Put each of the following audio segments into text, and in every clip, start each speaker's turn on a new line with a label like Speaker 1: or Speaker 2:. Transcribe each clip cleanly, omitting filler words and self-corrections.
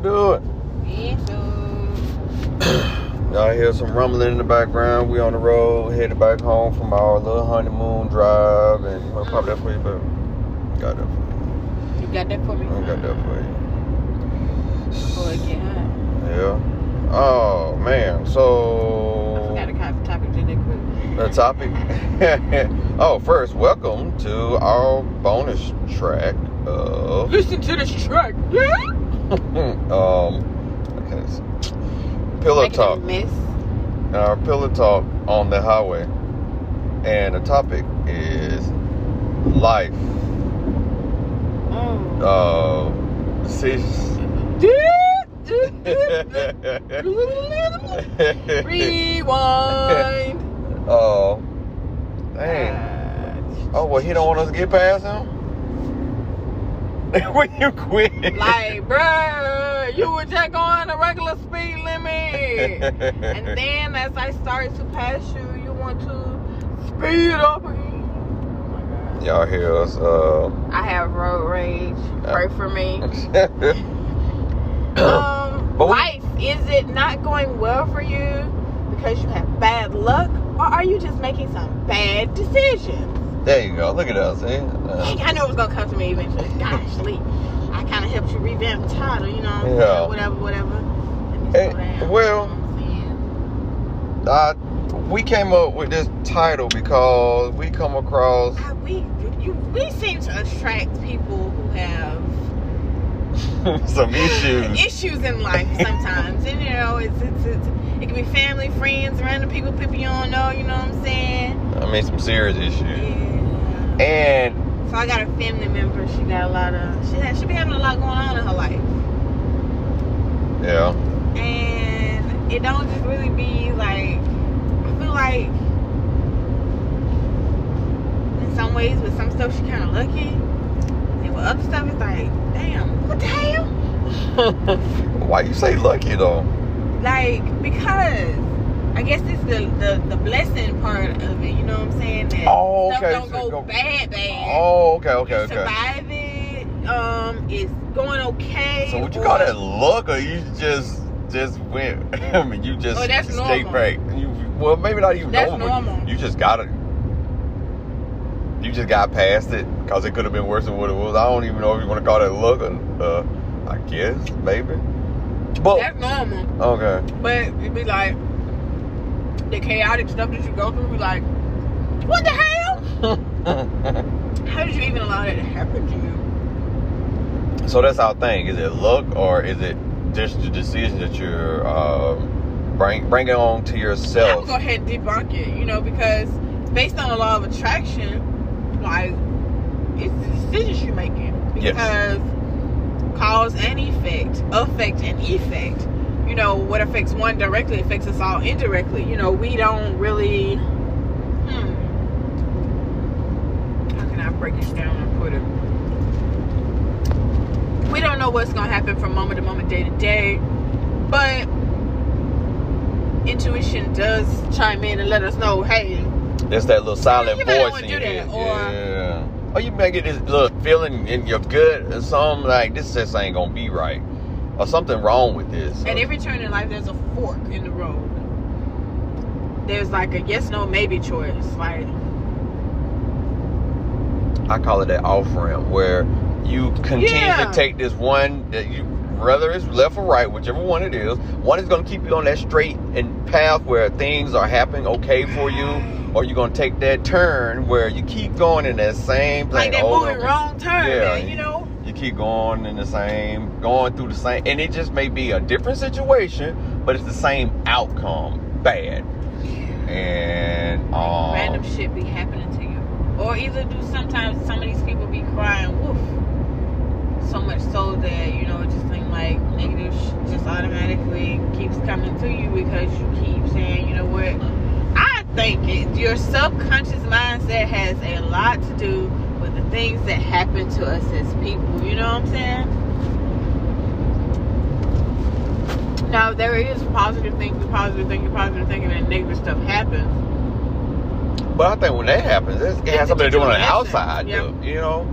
Speaker 1: y'all doing?
Speaker 2: Yeah, so
Speaker 1: Y'all hear some rumbling in the background. We on the road, headed back home from our little honeymoon drive. And you want to pop that for you, baby? Got that for you.
Speaker 2: You got that for me?
Speaker 1: I got that for you.
Speaker 2: Before it get hot.
Speaker 1: Yeah. Oh, man. So...
Speaker 2: I forgot to copy the topic today quick.
Speaker 1: The topic? Oh, first, welcome to our bonus track of...
Speaker 2: Listen to this track. Yeah.
Speaker 1: Okay. Pillow talk.
Speaker 2: Miss.
Speaker 1: Our pillow talk on the highway. And the topic is life. Decisions.
Speaker 2: Rewind.
Speaker 1: Oh, dang. Oh, well, he don't want us to get past him? When you quit.
Speaker 2: Like, bruh, you were just going a regular speed limit. And then as I start to pass you, you want to speed up again. Oh my God.
Speaker 1: Y'all hear us?
Speaker 2: I have road rage. Pray for me.
Speaker 1: But
Speaker 2: life, is it not going well for you because you have bad luck, or are you just making some bad decisions?
Speaker 1: There you go. Look at us. Eh?
Speaker 2: I knew it was gonna come to me eventually. Gosh, sleep. I kind of helped you revamp the title, you know.
Speaker 1: Yeah.
Speaker 2: Whatever. Let me
Speaker 1: Hey,
Speaker 2: slow down.
Speaker 1: well,
Speaker 2: You know what I'm saying?
Speaker 1: we came up with this title because we come across
Speaker 2: We seem to attract people who have
Speaker 1: some issues.
Speaker 2: issues in life sometimes, and you know, it can be family, friends, random people you don't know. You know what I'm saying?
Speaker 1: I mean, some serious issues.
Speaker 2: Yeah.
Speaker 1: And
Speaker 2: So I got a family member. She got a lot of. She be having a lot going on in her life.
Speaker 1: yeah,
Speaker 2: And it don't just really be like. I feel like in some ways with some stuff she kind of lucky, and with other stuff it's like, damn, what the hell?
Speaker 1: why you say lucky though?
Speaker 2: Like, because I guess it's the blessing part of it. You know what I'm saying? That
Speaker 1: Oh, okay.
Speaker 2: stuff don't go bad.
Speaker 1: Oh, okay.
Speaker 2: You survive it. It's going okay.
Speaker 1: So would you call that luck, or you just went? I mean, you just
Speaker 2: that's
Speaker 1: stayed
Speaker 2: normal.
Speaker 1: back. Well, maybe not even
Speaker 2: That's
Speaker 1: normal.
Speaker 2: normal.
Speaker 1: You just got it. You just got past it because it could have been worse than what it was. I don't even know if you want to call that luck. I guess maybe. But
Speaker 2: That's normal.
Speaker 1: okay.
Speaker 2: But it'd be like the chaotic stuff that you go through. Be like, what the hell? How did you even allow that to happen to you?
Speaker 1: So that's our thing. Is it luck, or is it just the decision that you're bringing on to
Speaker 2: I'm
Speaker 1: yourself?
Speaker 2: gonna go ahead and debunk it, you know, because based on the law of attraction, like, it's the decisions you're making. Because cause and effect, and effect. You know, what affects one directly affects us all indirectly. You know, we don't really. How can I break this down and put it? We don't know what's gonna happen from moment to moment, day to day, but intuition does chime in and let us know, hey,
Speaker 1: It's that little silent
Speaker 2: you might
Speaker 1: voice
Speaker 2: wanna
Speaker 1: in your
Speaker 2: do
Speaker 1: head.
Speaker 2: that, or-
Speaker 1: Yeah. Or you may get this little feeling in your gut or something like, this just ain't gonna be right. Or something wrong with this.
Speaker 2: at every turn in life there's a fork in the road. There's like a yes, no, maybe choice. Like,
Speaker 1: I call it that off ramp, where you continue
Speaker 2: Yeah.
Speaker 1: to take this one that you, whether it's left or right, whichever one it is, one is going to keep you on that straight and path where things are happening okay for you, or you're going to take that turn where you keep going in that same thing.
Speaker 2: like that moving wrong turn,
Speaker 1: Yeah.
Speaker 2: man, you know?
Speaker 1: You keep going through the same, and it just may be a different situation, but it's the same outcome, bad. And
Speaker 2: Random shit be happening to you. Or either do sometimes some of these people be crying woof. So much so that, you know, it just seems like negative shit just automatically keeps coming to you because you keep saying, you know what? I think your subconscious mindset has a lot to do with the things that happen to us as people. You know what I'm saying? Now, there is positive thinking, and negative stuff happens.
Speaker 1: But I think when that happens, it has something to do on the outside,
Speaker 2: Yeah.
Speaker 1: you know?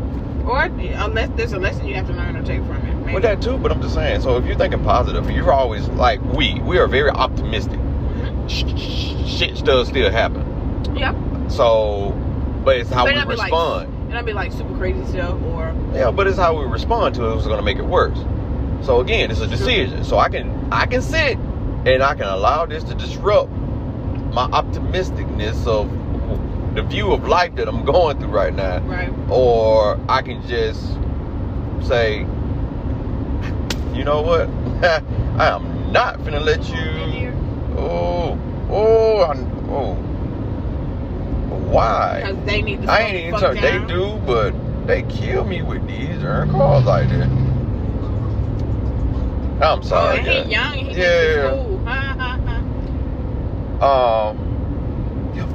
Speaker 2: Or unless there's a lesson you have to learn or take from it. maybe.
Speaker 1: Well, that too, but I'm just saying. So if you're thinking positive, you're always like we are very optimistic. Shit does still happen.
Speaker 2: Yeah.
Speaker 1: So, but it's how we respond.
Speaker 2: And I'd be like super crazy stuff, or
Speaker 1: yeah, but it's how we respond to it is going to make it worse. So again, it's a decision. So I can sit and I can allow this to disrupt my optimisticness of the view of life that I'm going through right now.
Speaker 2: Right.
Speaker 1: Or I can just say, you know what? I am not finna let you. Why?
Speaker 2: Because they need to.
Speaker 1: I ain't even talking. They do, but they kill me with these cars like that. I'm sorry.
Speaker 2: Oh, and he young. He
Speaker 1: yeah.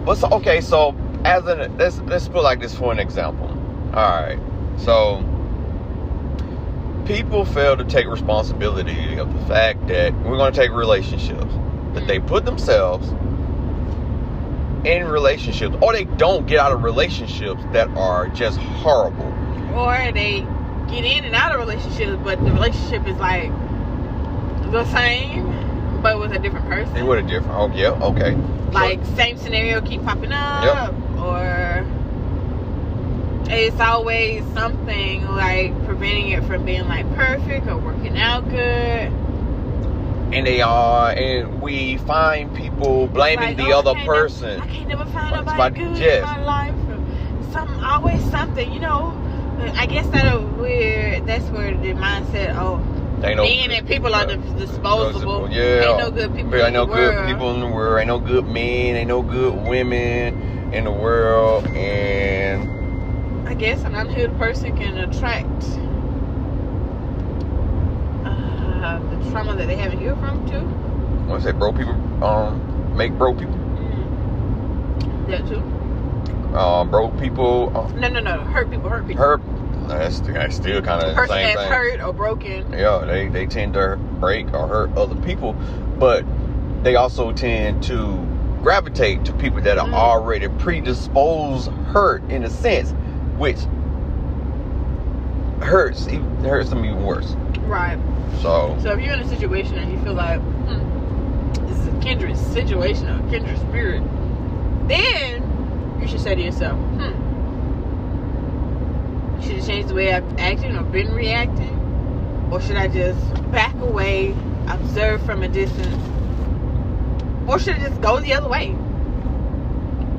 Speaker 1: But so, okay, so as an let's put like this for an example. All right, so people fail to take responsibility of the fact that we're going to take relationships that they put themselves in relationships, or they don't get out of relationships that are just horrible,
Speaker 2: or they get in and out of relationships, but the relationship is like the same but with a different person.
Speaker 1: With a different, oh yeah, okay.
Speaker 2: Like same scenario keep popping up,
Speaker 1: yep.
Speaker 2: Or it's always something like preventing it from being like perfect or working out good.
Speaker 1: And they are, and we find people blaming the other person.
Speaker 2: I can't never find nobody good in my life. Always something, you know. I guess that's where the mindset. Men and people are disposable.
Speaker 1: Yeah.
Speaker 2: Ain't no good people.
Speaker 1: Ain't no good people in the world. Ain't no good men. Ain't no good women in the world. And
Speaker 2: I guess an unhealed person can attract the trauma that they haven't healed from too.
Speaker 1: I say broke people make broke people.
Speaker 2: That too.
Speaker 1: Broke people.
Speaker 2: No. Hurt people.
Speaker 1: That's still kind of the
Speaker 2: person
Speaker 1: same
Speaker 2: that's
Speaker 1: thing.
Speaker 2: Hurt or broken.
Speaker 1: Yeah, they tend to break or hurt other people, but they also tend to gravitate to people that are already predisposed, hurt in a sense, which hurts them even worse.
Speaker 2: Right.
Speaker 1: So
Speaker 2: if you're in a situation and you feel like this is a kindred situation or a kindred spirit, then you should say to yourself, should I change the way I've acted or been reacting? Or should I just back away, observe from a distance? Or should I just go the other way?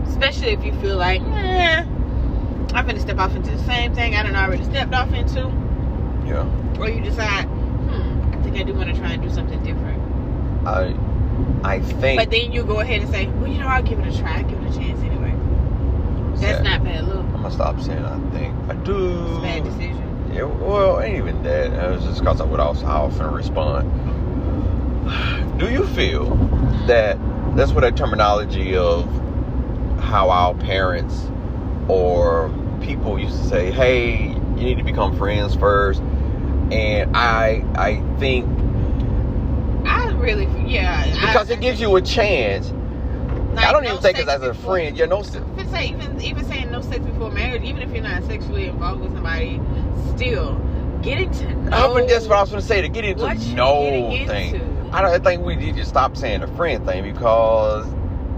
Speaker 2: Especially if you feel like, I'm going to step off into the same thing I done already stepped off into.
Speaker 1: Yeah.
Speaker 2: Or you decide, I think I do want to try and do something different.
Speaker 1: I think.
Speaker 2: But then you go ahead and say, well, I'll give it a try. I'll give it a chance anyway. That's not bad look.
Speaker 1: I'm going to stop saying I think. I do.
Speaker 2: It's a bad decision.
Speaker 1: Yeah, well, ain't even that. It was just because of how I was finna respond. Do you feel that that's what that terminology of how our parents or people used to say, hey, you need to become friends first? And I think because it gives you a chance. Like, I don't even think it's as a friend. Yeah, no sex.
Speaker 2: Even saying no sex before marriage, even if you're not sexually involved with somebody, still getting to know.
Speaker 1: But that's what I was going to say. To get into know thing. I think we need to stop saying the friend thing because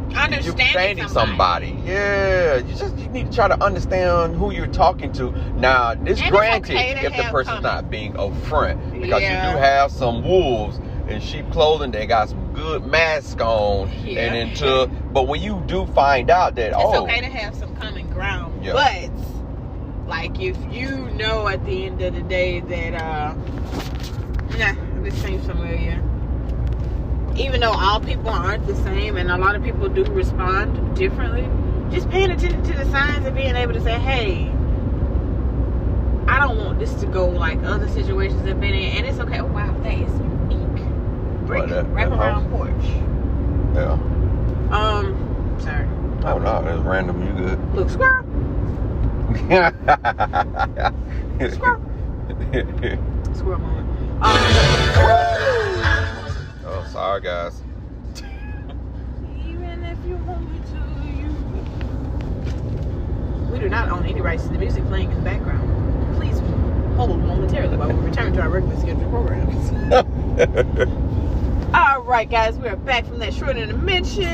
Speaker 1: you're understanding somebody. Yeah, you need to try to understand who you're talking to. Now, it's granted if the person's not being upfront, because you do have some wolves in sheep clothing. They got some good mask on, but when you do find out that
Speaker 2: it's okay to have some common ground, but like if you know at the end of the day that this seems familiar. Even though all people aren't the same and a lot of people do respond differently, just paying attention to the signs and being able to say, hey, I don't want this to go like other situations I've been in, and it's okay. Oh wow, that is unique. Wrap around porch.
Speaker 1: Yeah.
Speaker 2: Sorry.
Speaker 1: Oh no, that's random. You good?
Speaker 2: Look, squirrel. Squirrel. Squirrel moment.
Speaker 1: Oh, sorry guys.
Speaker 2: Even if you want me to, we do not own any rights to the music playing in the background. Please hold momentarily while we return to our regular scheduled programs. All right, guys, we are back from that short intermission.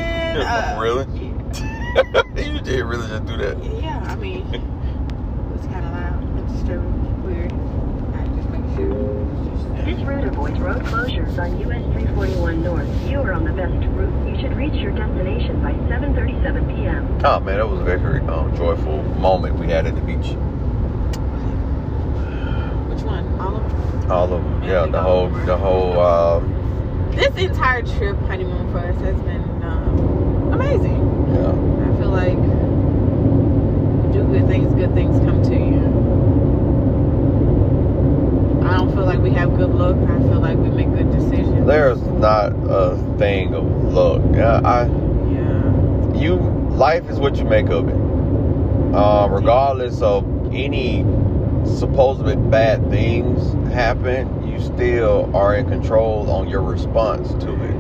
Speaker 1: Really?
Speaker 2: Yeah.
Speaker 1: You did really just do that?
Speaker 2: Yeah, I mean, it's kind of loud and disturbing, weird. I just make sure.
Speaker 3: This route avoids road closures on US 341 North. You are on the best route. You should reach your destination by 7:37 p.m.
Speaker 1: Oh man, that was a very joyful moment we had at the beach.
Speaker 2: Which one? All of them?
Speaker 1: All of them. Yeah, the whole.
Speaker 2: This entire trip, honeymoon for us, has been amazing.
Speaker 1: Yeah.
Speaker 2: I feel like do good things come to you. I don't feel like we have good luck. I feel like we make good decisions.
Speaker 1: There's not a thing of luck. Life is what you make of it. Regardless of any supposedly bad things happen, you still are in control on your response to it.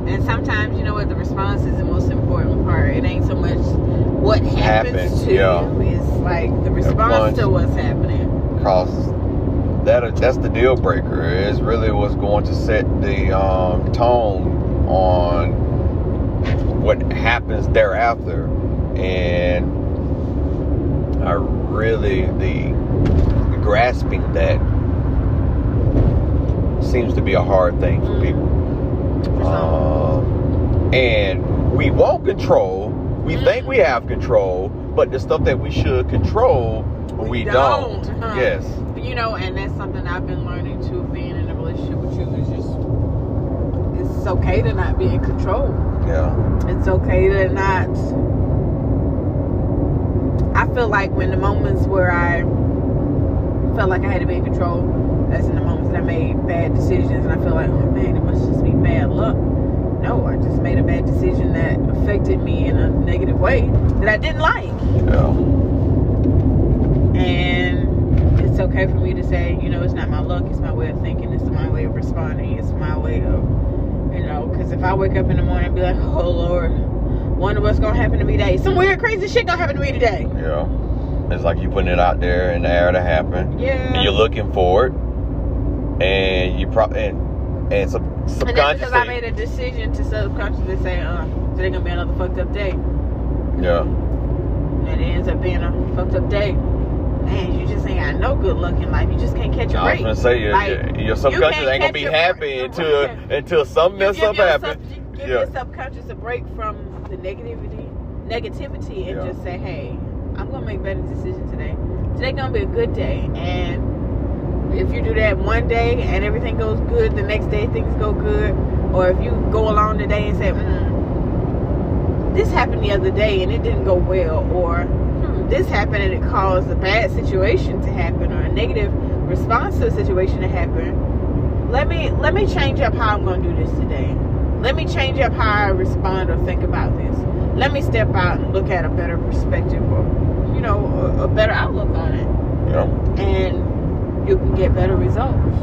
Speaker 2: And sometimes, you know what, the response is the most important part. It ain't so much what happens to you. It's like the response to what's happening.
Speaker 1: Because that's the deal breaker. It's really what's going to set the tone on what happens thereafter. And the grasping that seems to be a hard thing for people. And we won't control. We think we have control, but the stuff that we should control, we don't. Yes.
Speaker 2: You know, and that's something I've been learning too, being in a relationship with you, is just, it's okay to not be in control.
Speaker 1: Yeah.
Speaker 2: It's okay to not. I feel like when the moments where I felt like I had to be in control, that's in the moments that I made bad decisions, and I feel like, oh man, it must just be bad luck. No, I just made a bad decision that affected me in a negative way that I didn't like.
Speaker 1: Yeah.
Speaker 2: And it's okay for me to say, you know, it's not my luck, it's my way of thinking, it's my way of responding, it's my way of, you know, because if I wake up in the morning and be like, oh Lord, wonder what's gonna happen to me today. Some weird crazy shit gonna happen to me today.
Speaker 1: Yeah. It's like you putting it out there in the air to happen.
Speaker 2: Yeah.
Speaker 1: And you're looking for it. And you probably and subconsciously.
Speaker 2: And that's because I made a decision to subconsciously say, today gonna be another fucked up day.
Speaker 1: Yeah.
Speaker 2: And it ends up being a fucked up day. Man, you just ain't got no good luck in life. You just can't catch a break.
Speaker 1: I was gonna say your subconscious ain't gonna be happy until something mess up happens.
Speaker 2: Give your subconscious a break from the negativity, and just say, hey, I'm gonna make better decisions today. Today gonna be a good day, and if you do that one day and everything goes good, the next day things go good, or if you go along the day and say, this happened the other day and it didn't go well, or this happened and it caused a bad situation to happen, or a negative response to a situation to happen. Let me change up how I'm gonna do this today. Let me change up how I respond or think about this. Let me step out and look at a better perspective, or, you know, a better outlook on it.
Speaker 1: Yeah.
Speaker 2: And you can get better results.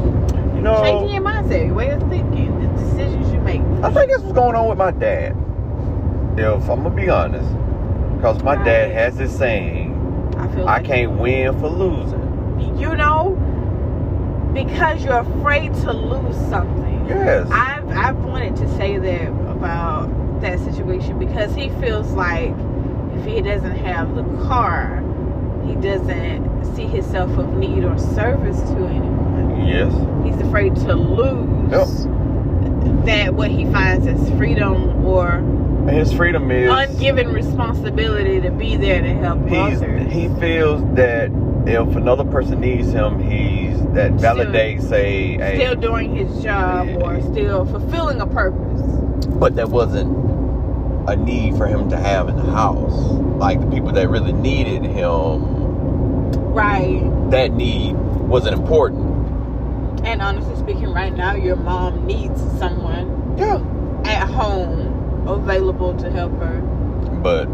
Speaker 1: You know,
Speaker 2: changing your mindset, your way of thinking, the decisions you make.
Speaker 1: I think that's what's going on with my dad. If I'm gonna be honest, because my dad has this saying, I can't win for losing.
Speaker 2: You know, because you're afraid to lose something.
Speaker 1: Yes.
Speaker 2: I've wanted to say that about that situation, because he feels like if he doesn't have the car, he doesn't see himself of need or service to anyone.
Speaker 1: Yes.
Speaker 2: He's afraid to lose that what he finds as freedom, or
Speaker 1: his freedom is
Speaker 2: ungiven responsibility to be there to help others.
Speaker 1: He feels that if another person needs him, that validates,
Speaker 2: still doing his job, or still fulfilling a purpose.
Speaker 1: But that wasn't a need for him to have in the house. Like the people that really needed him,
Speaker 2: right? That
Speaker 1: need wasn't important.
Speaker 2: And honestly speaking, right now your mom needs someone at home available to help her. But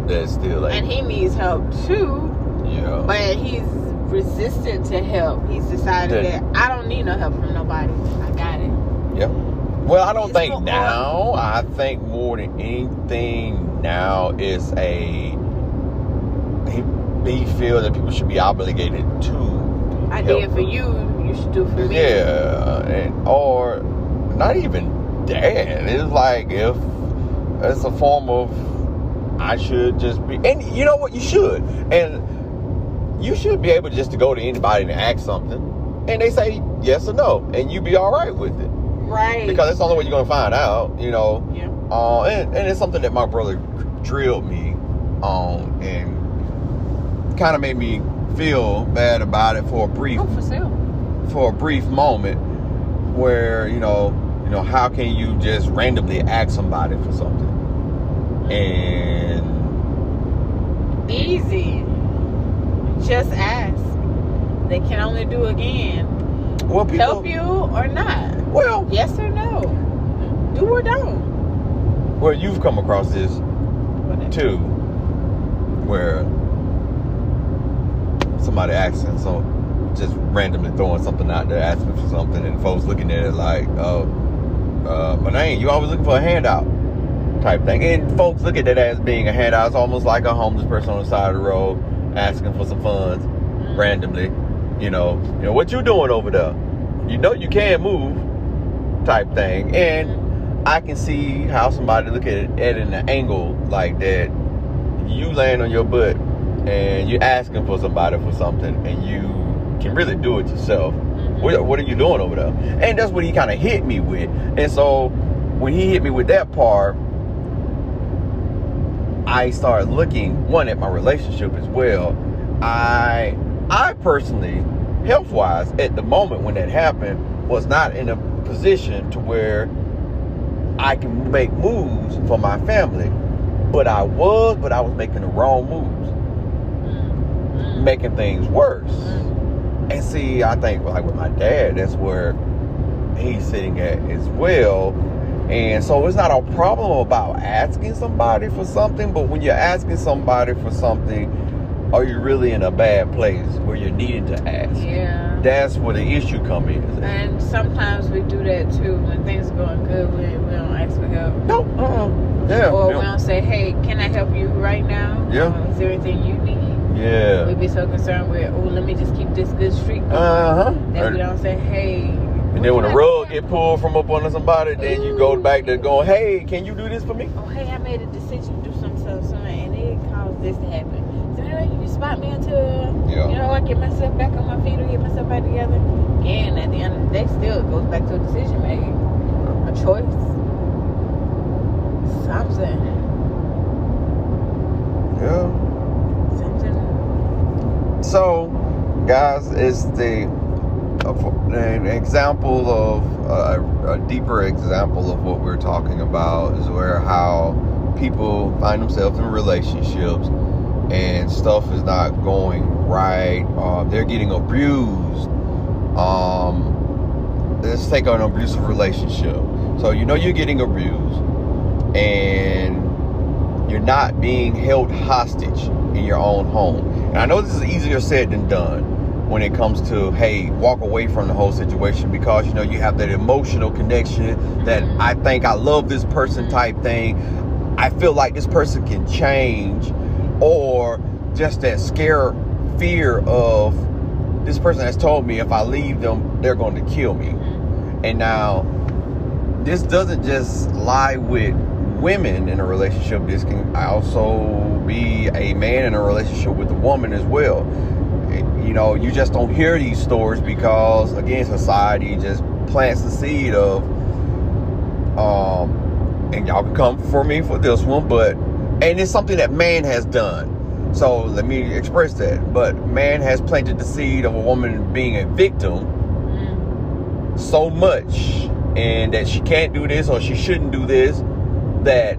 Speaker 1: that's still
Speaker 2: and he needs help too.
Speaker 1: Yeah.
Speaker 2: But he's resistant to help. He's decided that I don't need no help from nobody. I got it.
Speaker 1: Yeah. Well, I don't think now. I think more than anything now is he feels that people should be obligated to
Speaker 2: I did for you, you should do for me.
Speaker 1: Yeah, or not even that. It's like if it's a form of I should just be, and you know what, you should, and you should be able just to go to anybody and ask something, and they say yes or no, and you be all right with it.
Speaker 2: Right.
Speaker 1: Because that's the only way you're gonna find out, you know.
Speaker 2: Yeah.
Speaker 1: And it's something that my brother drilled me on, and kind of made me feel bad about it for a brief moment, where you know how can you just randomly ask somebody for something? And
Speaker 2: easy, just ask. They can only do again.
Speaker 1: Well, people
Speaker 2: help you or not.
Speaker 1: Well,
Speaker 2: yes or no, do or don't.
Speaker 1: Well, you've come across this too, where somebody asking, so just randomly throwing something out there, asking for something, and folks looking at it like, but ain't you always looking for a handout type thing? And folks look at that as being a handout. It's almost like a homeless person on the side of the road asking for some funds randomly. You know what you doing over there? You know you can't move, type thing. And I can see how somebody look at it in an angle like that. You laying on your butt and you're asking for somebody for something, and you can really do it yourself. What are you doing over there? And that's what he kind of hit me with. And so when he hit me with that part, I started looking, one, at my relationship as well. I personally, health-wise, at the moment when that happened, was not in a position to where I can make moves for my family. But I was making the wrong moves. Making things worse. And see, I think like with my dad, that's where he's sitting at as well. And so it's not a problem about asking somebody for something, but when you're asking somebody for something, are you really in a bad place where you're needing to ask?
Speaker 2: Yeah.
Speaker 1: That's where the issue comes in.
Speaker 2: And sometimes we do that too. When things are going good, we don't ask for help.
Speaker 1: No. Yeah.
Speaker 2: Or we don't say, hey, can I help you right now?
Speaker 1: Yeah.
Speaker 2: Is there anything you need?
Speaker 1: Yeah.
Speaker 2: We be so concerned with, let me just keep this good streak going. That we don't say, hey.
Speaker 1: And then when the rug get pulled from up under somebody, then you go back to going, hey, can you do this for me?
Speaker 2: Oh, hey, I made a decision to do something, and it caused this to happen. So you can spot me until, I get myself back on my feet or get myself back together. Again, at the end of the day, still it goes back to a decision making. A choice. Something.
Speaker 1: Yeah. So, guys, it's an example of a deeper example of what we're talking about is where how people find themselves in relationships and stuff is not going right. They're getting abused. Let's take an abusive relationship. So you're getting abused and you're not being held hostage in your own home. And I know this is easier said than done when it comes to, hey, walk away from the whole situation because, you have that emotional connection that I think I love this person type thing. I feel like this person can change, or just that fear of this person has told me if I leave them, they're going to kill me. And now, this doesn't just lie with women in a relationship. This can also be a man in a relationship with a woman as well. You just don't hear these stories because, again, society just plants the seed of, and y'all can come for me for this one, and it's something that man has done. So let me express that. But man has planted the seed of a woman being a victim so much, and that she can't do this or she shouldn't do this, that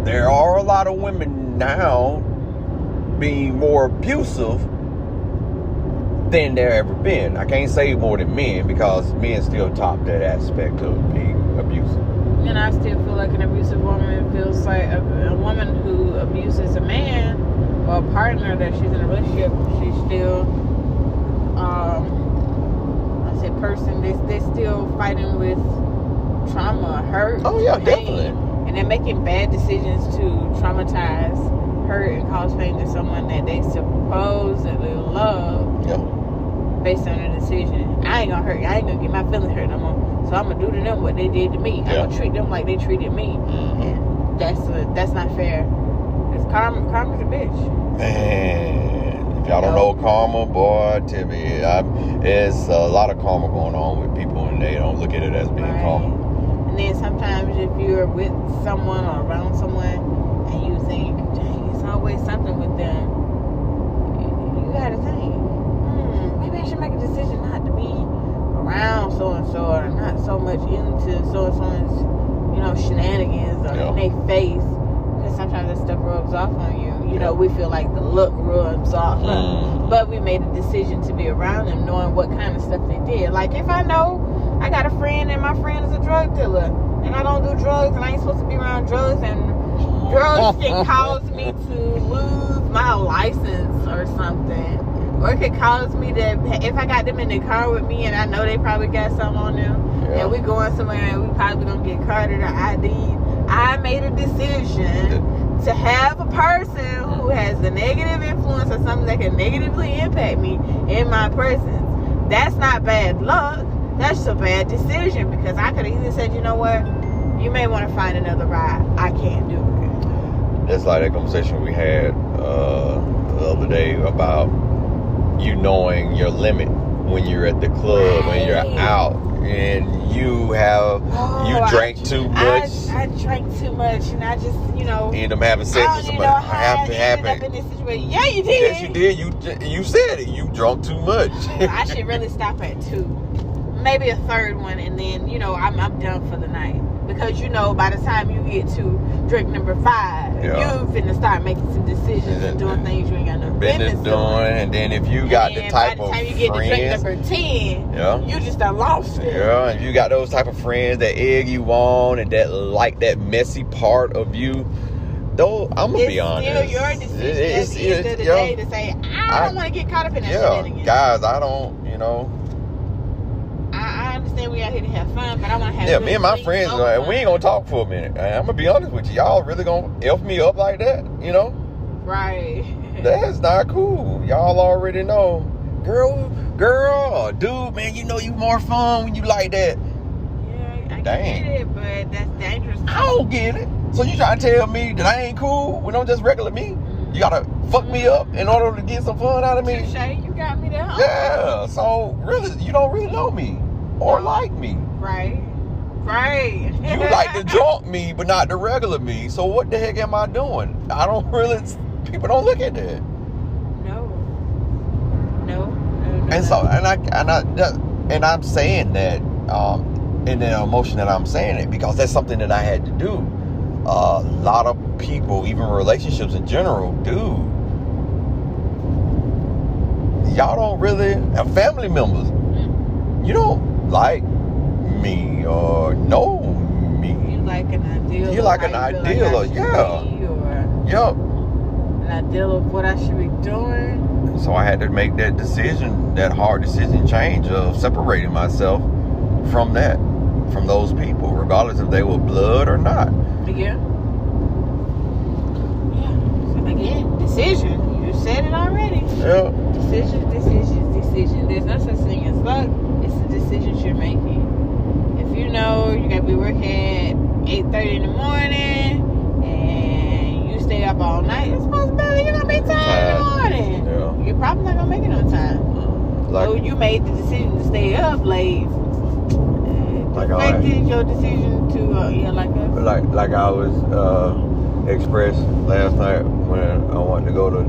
Speaker 1: there are a lot of women now being more abusive than there ever been. I can't say more than men because men still top that aspect of being abusive.
Speaker 2: And I still feel like an abusive woman feels like a woman who abuses a man or a partner that she's in a relationship. She's still, they're still fighting with trauma, hurt.
Speaker 1: Oh yeah,
Speaker 2: pain,
Speaker 1: definitely.
Speaker 2: And they're making bad decisions to traumatize, hurt, and cause pain to someone that they supposedly love.
Speaker 1: Yeah.
Speaker 2: based on the decision. I ain't gonna get my feelings hurt no more. So I'm gonna do to them what they did to me.
Speaker 1: Yeah.
Speaker 2: I'm gonna treat them like they treated me. And that's not fair. It's karma's a bitch.
Speaker 1: Man, if y'all don't know karma, boy, tell me, it's a lot of karma going on with people, and they don't look at it as being karma.
Speaker 2: And then sometimes if you're with someone or around someone and you think, dang, it's always something with them, you gotta think, maybe I should make a decision not to be around so-and-so or not so much into so-and-so's, shenanigans or in their face. Because sometimes that stuff rubs off on you. We feel like the look rubs off. But we made a decision to be around them knowing what kind of stuff they did. Like if I know I got a friend and my friend is a drug dealer and I don't do drugs and I ain't supposed to be around drugs and drugs can cause me to lose my license or something. Or it could cause me to, if I got them in the car with me and I know they probably got something on them and we going somewhere and we probably gonna get carded or ID'd. I made a decision to have a person who has a negative influence or something that can negatively impact me in my presence. That's not bad luck. That's a bad decision because I could have easily said, you know what? You may want to find another ride. I can't do it.
Speaker 1: That's like that conversation we had the other day about you knowing your limit when you're at the club, when you're out, and you drank too much.
Speaker 2: I drank too much, and I just,
Speaker 1: end up having sex with somebody.
Speaker 2: Ended up in this situation. Yeah, you did.
Speaker 1: Yes, you did. You said it. You drunk too much.
Speaker 2: I should really stop at 2, maybe a third one, and then I'm done for the night. Because by the time you get to drink number 5, you finna start making some decisions and doing things you ain't got no business doing.
Speaker 1: And then if you got the type of
Speaker 2: by the time you get to drink number 10, you just done lost it.
Speaker 1: Yeah, and you got those type of friends that egg you on and that like that messy part of you. Though I'm gonna be honest,
Speaker 2: it's still your decision at the end of the day to say I don't want to get caught up in that shenanigans.
Speaker 1: Guys, I don't.
Speaker 2: I understand we out here to have fun, but I want to have.
Speaker 1: Yeah, me and my friends, we ain't gonna talk for a minute. I'm gonna be honest with you. Y'all really gonna F me up like that?
Speaker 2: Right.
Speaker 1: That's not cool. Y'all already know. Girl, or dude, man, you more fun when you like that.
Speaker 2: Yeah, I get it, but that's dangerous.
Speaker 1: I don't get it. So you trying to tell me that I ain't cool when I'm just regular me? You gotta fuck me up in order to get some fun out of me?
Speaker 2: Touché, you got me there.
Speaker 1: Yeah, so really, you don't really know me or like me.
Speaker 2: Right.
Speaker 1: You like the drunk me, but not the regular me. So what the heck am I doing? People don't look at that.
Speaker 2: No.
Speaker 1: And so, and I'm saying that, in the emotion that I'm saying it, because that's something that I had to do. A lot of people, even relationships in general, do. Y'all don't really have family members. You don't like me or know me.
Speaker 2: You like an ideal.
Speaker 1: You like an ideal,
Speaker 2: an ideal of what I should be doing.
Speaker 1: So I had to make that decision, that hard decision change of separating myself from those people, regardless if they were blood or not.
Speaker 2: Yeah. So again, decision. You said it already.
Speaker 1: Yeah.
Speaker 2: Decision. There's no such thing as luck. It's the decisions you're making. If you gotta be working at 8:30 in the morning and you stay up all night, it's possibility you're gonna be tired in the morning.
Speaker 1: Yeah.
Speaker 2: You're probably not gonna make it on time. So you made the decision to stay up late. Affected your decision to
Speaker 1: like I was expressed last night when I wanted to go to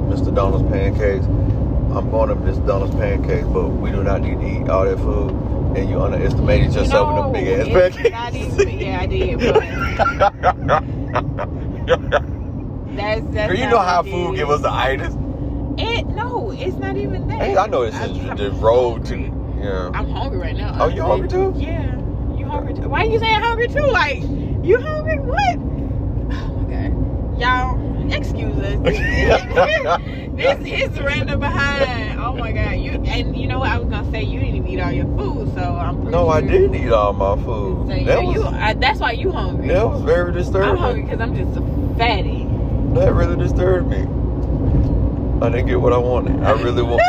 Speaker 1: Mr. Donald's Pancakes. I'm going to Mr. Donald's Pancakes, but we do not need to eat all that food. And you underestimated yourself in them big ass pancakes.
Speaker 2: Not even, yeah, I did. But that's
Speaker 1: you know how food give us the itis?
Speaker 2: No, it's not even that.
Speaker 1: Hey, I know it's the road to. Yeah.
Speaker 2: I'm hungry right now.
Speaker 1: Oh, you hungry too?
Speaker 2: Yeah. You hungry too? Why you saying hungry too? Like, you hungry? What? Oh my God. Y'all, excuse us. This is random behind. Oh my God. You know what? I was gonna say you didn't even eat all your food, so I'm pretty sure.
Speaker 1: I didn't eat all my food.
Speaker 2: So that's why you hungry.
Speaker 1: That was very disturbing.
Speaker 2: I'm hungry because I'm just a fatty.
Speaker 1: That really disturbed me. I didn't get what I wanted. I really want.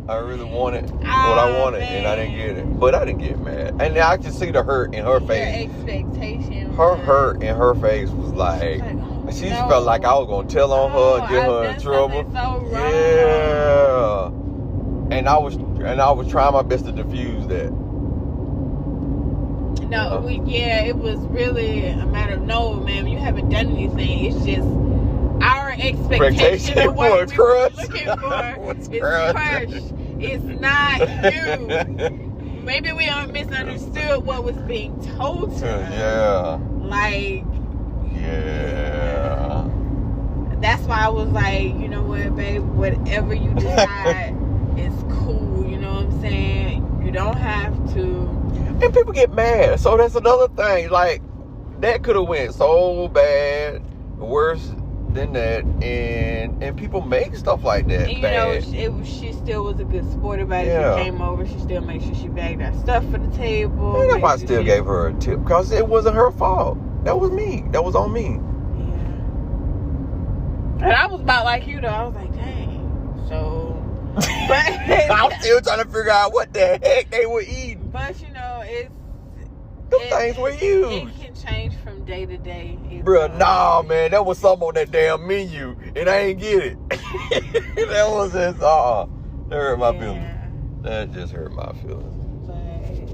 Speaker 1: I really wanted what I wanted, and I didn't get it. But I didn't get mad. And I could see the hurt in her face.
Speaker 2: Your expectation.
Speaker 1: Her hurt in her face was like, she felt like I was going to tell on her and get her in trouble.
Speaker 2: So
Speaker 1: yeah. And I was trying my best to diffuse that.
Speaker 2: No, it was really a matter of no, man. You haven't done anything. It's just our expectation of what we were looking for is crushed. It's not you. Maybe we misunderstood what was being told to us.
Speaker 1: Yeah.
Speaker 2: Like.
Speaker 1: Yeah.
Speaker 2: That's why I was like, you know what, babe? Whatever you decide is cool. You know what I'm saying? You don't have to.
Speaker 1: And people get mad. So that's another thing. Like, that could have went so bad, worse than that, and people make stuff like that.
Speaker 2: And, you
Speaker 1: bad.
Speaker 2: know, she still was a good sport about it.
Speaker 1: Yeah.
Speaker 2: She came over. She still made sure she bagged our stuff for the table.
Speaker 1: And that's why I still gave her a tip, because it wasn't her fault. That was me. That was on me.
Speaker 2: Yeah. And I was about like you though. I was like, dang. So, but
Speaker 1: I'm still trying to figure out what the heck they were eating.
Speaker 2: But you know,
Speaker 1: things were huge.
Speaker 2: It can change from day to day.
Speaker 1: Bruh, nah, man, that was something on that damn menu, and I ain't get it. That was just, that hurt my feelings. That just hurt my feelings.
Speaker 2: But it's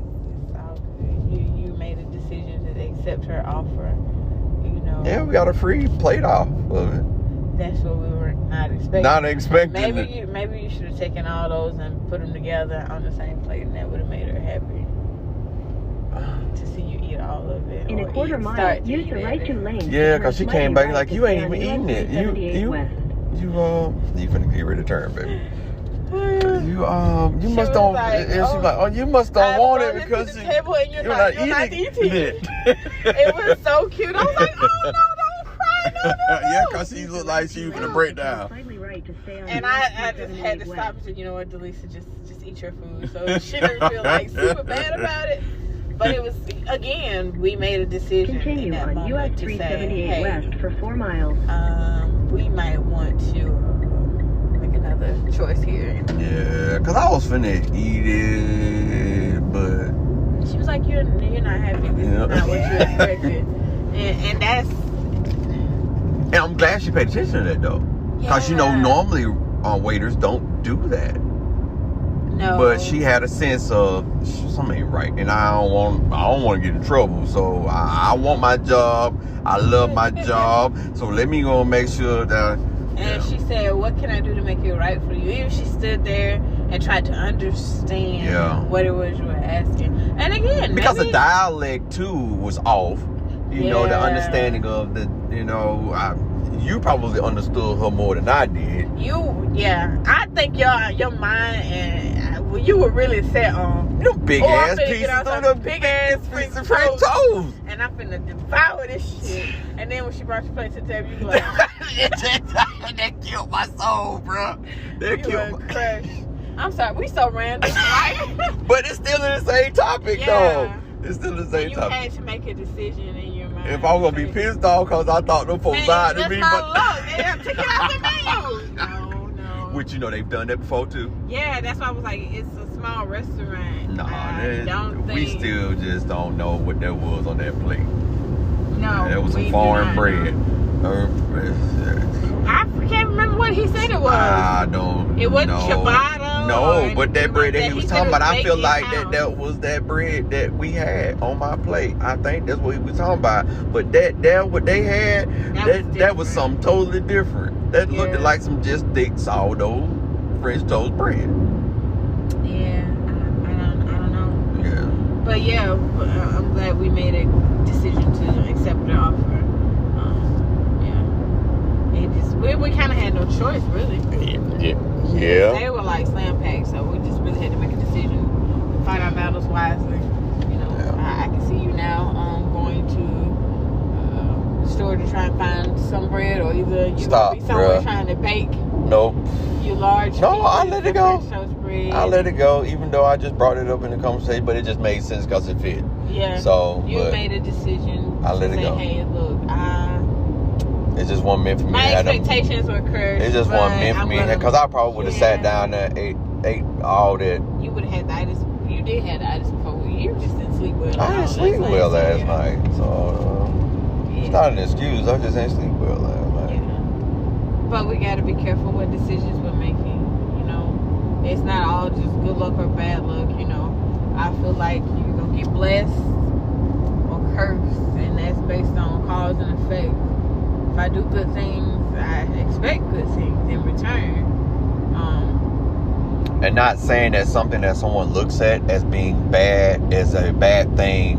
Speaker 2: all good. You made a decision to accept her offer, you know.
Speaker 1: Yeah, we got a free plate off of it.
Speaker 2: That's what we were not expecting.
Speaker 1: Not expecting
Speaker 2: Maybe you should have taken all those and put them together on the same plate, and that would have made her happy. To see you eat all of it.
Speaker 3: In a quarter mile, use the right two lanes.
Speaker 1: Yeah, because she came back like, you ain't even eating it. You finna get ready to turn, baby. You must don't. And she's like, oh, you must don't want it because you're not eating it.
Speaker 2: It was so cute. I was like, oh no, don't cry, no.
Speaker 1: Yeah, because she looked like she was gonna break down.
Speaker 2: And I just had to stop and say, you know what, Delisa, just eat your food, so she didn't feel like super bad about it. But it was, again, we made a decision.
Speaker 3: Continue
Speaker 2: in that
Speaker 3: on
Speaker 2: moment
Speaker 3: US
Speaker 2: to say,
Speaker 3: 378
Speaker 2: hey,
Speaker 3: West for 4 miles.
Speaker 2: We might want to make another choice here.
Speaker 1: Yeah, because I was finna eat it, but
Speaker 2: she was like, you're not happy. This is not what you expected. And that's...
Speaker 1: And I'm glad she paid attention to that, though. Because, normally waiters don't do that.
Speaker 2: No.
Speaker 1: But she had a sense of something ain't right, and I don't want to get in trouble. So I want my job. I love my job. So let me go make sure that.
Speaker 2: And she said, "What can I do to make it right for you?" Even she stood there and tried to understand what it was you were asking. And again,
Speaker 1: because the dialect too was off. You know, the understanding of the. You probably understood her more than I did.
Speaker 2: I think your mind and you were really set on
Speaker 1: big ass pieces of them
Speaker 2: big ass French toast. And I'm finna devour this shit. And then when she brought your plate to the table, you were like,
Speaker 1: that killed my soul, bro. That killed my
Speaker 2: crush. I'm sorry, we so random.
Speaker 1: But it's still in the same topic, though. It's still the same topic.
Speaker 2: You had to make a decision in your mind.
Speaker 1: If I was gonna be pissed off because I thought them folks lied to me,
Speaker 2: but they have to get out the menu. No.
Speaker 1: Which they've done that before too.
Speaker 2: Yeah, that's why I was like, it's a small restaurant.
Speaker 1: We still just don't know what that was on that plate.
Speaker 2: No,
Speaker 1: that was some foreign bread.
Speaker 2: I can't remember what he said it was.
Speaker 1: I don't.
Speaker 2: It wasn't ciabatta.
Speaker 1: No, but that bread that he was talking about, I feel like that was that bread that we had on my plate. I think that's what he was talking about. But that what they had, that was something totally different. That looked like some just thick sourdough French toast bread.
Speaker 2: Yeah, I don't know.
Speaker 1: Yeah.
Speaker 2: But yeah, I'm glad we made a decision to accept the offer. We kind of had no choice, really.
Speaker 1: Yeah.
Speaker 2: They were like slam packed, so we just really had to make a decision and fight our battles wisely. I can see you now going to the store to try and find some bread, or either you will be somewhere trying to bake.
Speaker 1: Nope.
Speaker 2: You large.
Speaker 1: No, I let it go.
Speaker 2: I
Speaker 1: let it go, even though I just brought it up in the conversation, but it just made sense because it fit.
Speaker 2: Yeah.
Speaker 1: So
Speaker 2: you made a decision.
Speaker 1: I let it go.
Speaker 2: Hey, look,
Speaker 1: It just wasn't meant for me.
Speaker 2: My
Speaker 1: to have them.
Speaker 2: expectations were cursed.
Speaker 1: It just wasn't meant for me because I probably would have sat
Speaker 2: Yeah.
Speaker 1: down there and ate all that.
Speaker 2: You would have had the itis. You did have the itis before. You just didn't sleep well.
Speaker 1: I didn't sleep well last night, so
Speaker 2: Yeah.
Speaker 1: it's not an excuse. I just didn't sleep well last night.
Speaker 2: Yeah. But we got to be careful what decisions we're making. You know, it's not all just good luck or bad luck. You know, I feel like you're gonna get blessed or cursed, and that's based on cause and effect. If I do good things, I expect good things in return.
Speaker 1: And not saying that something that someone looks at as being bad is a bad thing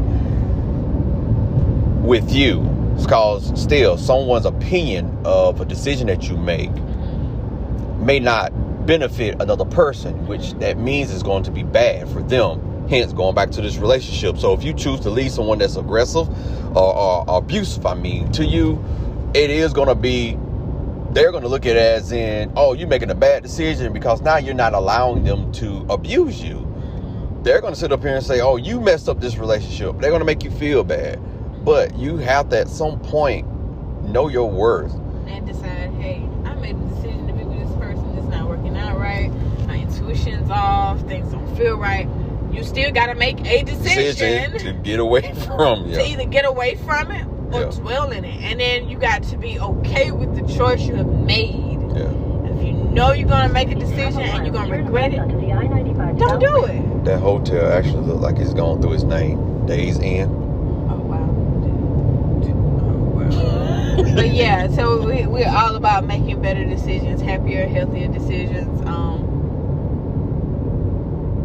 Speaker 1: with you. Because still, someone's opinion of a decision that you make may not benefit another person, which that means is going to be bad for them. Hence, going back to this relationship. So if you choose to leave someone that's aggressive or abusive, to you, it is going to be, they're going to look at it as in, oh, you're making a bad decision because now you're not allowing them to abuse you. They're going to sit up here and say, oh, you messed up this relationship. They're going to make you feel bad. But you have to, at some point, know your worth.
Speaker 2: And decide, hey, I made a decision to be with this person. It's not working out right. My intuition's off. Things don't feel right. You still got to make a decision
Speaker 1: to get away from
Speaker 2: to either get away from it or dwell in it. And then you got to be okay with the choice you have made.
Speaker 1: Yeah.
Speaker 2: If you know you're going to make a decision and you're going to regret it, don't do it.
Speaker 1: That hotel actually looked like it's going through its name. Days Inn.
Speaker 2: Oh, wow. But yeah, so we're all about making better decisions, happier, healthier decisions.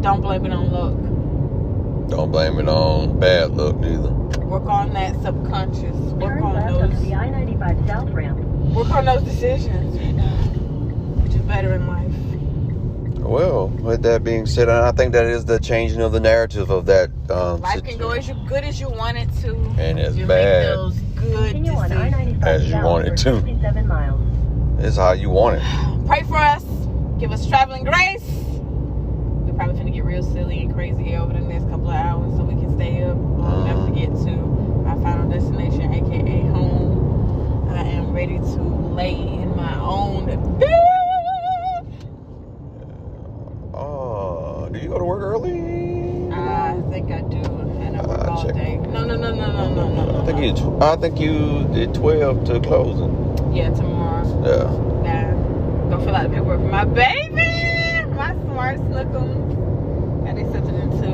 Speaker 2: Don't blame it on luck.
Speaker 1: Don't blame it on bad luck neither.
Speaker 2: Work on that subconscious. Work
Speaker 3: Turn
Speaker 2: on
Speaker 3: left onto
Speaker 2: those.
Speaker 3: the I-95 South ramp.
Speaker 2: Work on those decisions, which is better in life.
Speaker 1: Well, with that being said, I think that is the changing of the narrative of that
Speaker 2: Life can go as good as you want it to.
Speaker 1: And as
Speaker 2: you
Speaker 1: bad
Speaker 2: make those good
Speaker 3: Continue on
Speaker 2: decisions.
Speaker 3: I-95
Speaker 1: as you
Speaker 3: South
Speaker 1: want it
Speaker 3: for
Speaker 1: to.
Speaker 3: 67 miles.
Speaker 1: It's how you want it.
Speaker 2: Pray for us. Give us traveling grace. We're probably finna get real silly and crazy over the next couple of hours so we can stay up long enough to get to our final destination, aka home. I am ready to lay in my own bed.
Speaker 1: Oh, do you go to work early?
Speaker 2: I think I do, and I work all
Speaker 1: check.
Speaker 2: day. No.
Speaker 1: I think you did 12 to closing.
Speaker 2: Yeah, tomorrow.
Speaker 1: Yeah.
Speaker 2: Nah, go fill out the paperwork for my baby. My smart snookums. Got accepted into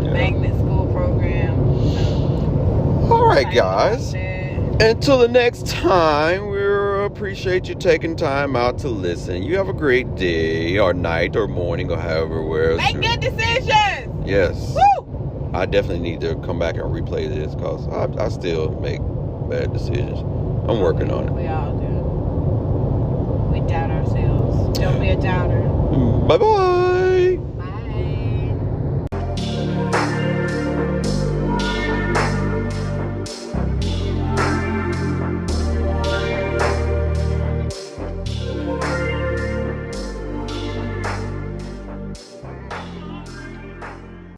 Speaker 2: the magnet school program.
Speaker 1: All right, guys. Until the next time, we appreciate you taking time out to listen. You have a great day or night or morning or however.
Speaker 2: Make good decisions.
Speaker 1: Yes.
Speaker 2: Woo!
Speaker 1: I definitely need to come back and replay this because I still make bad decisions. I'm working on it.
Speaker 2: We all do. We doubt ourselves. Don't be a doubter.
Speaker 1: Bye-bye.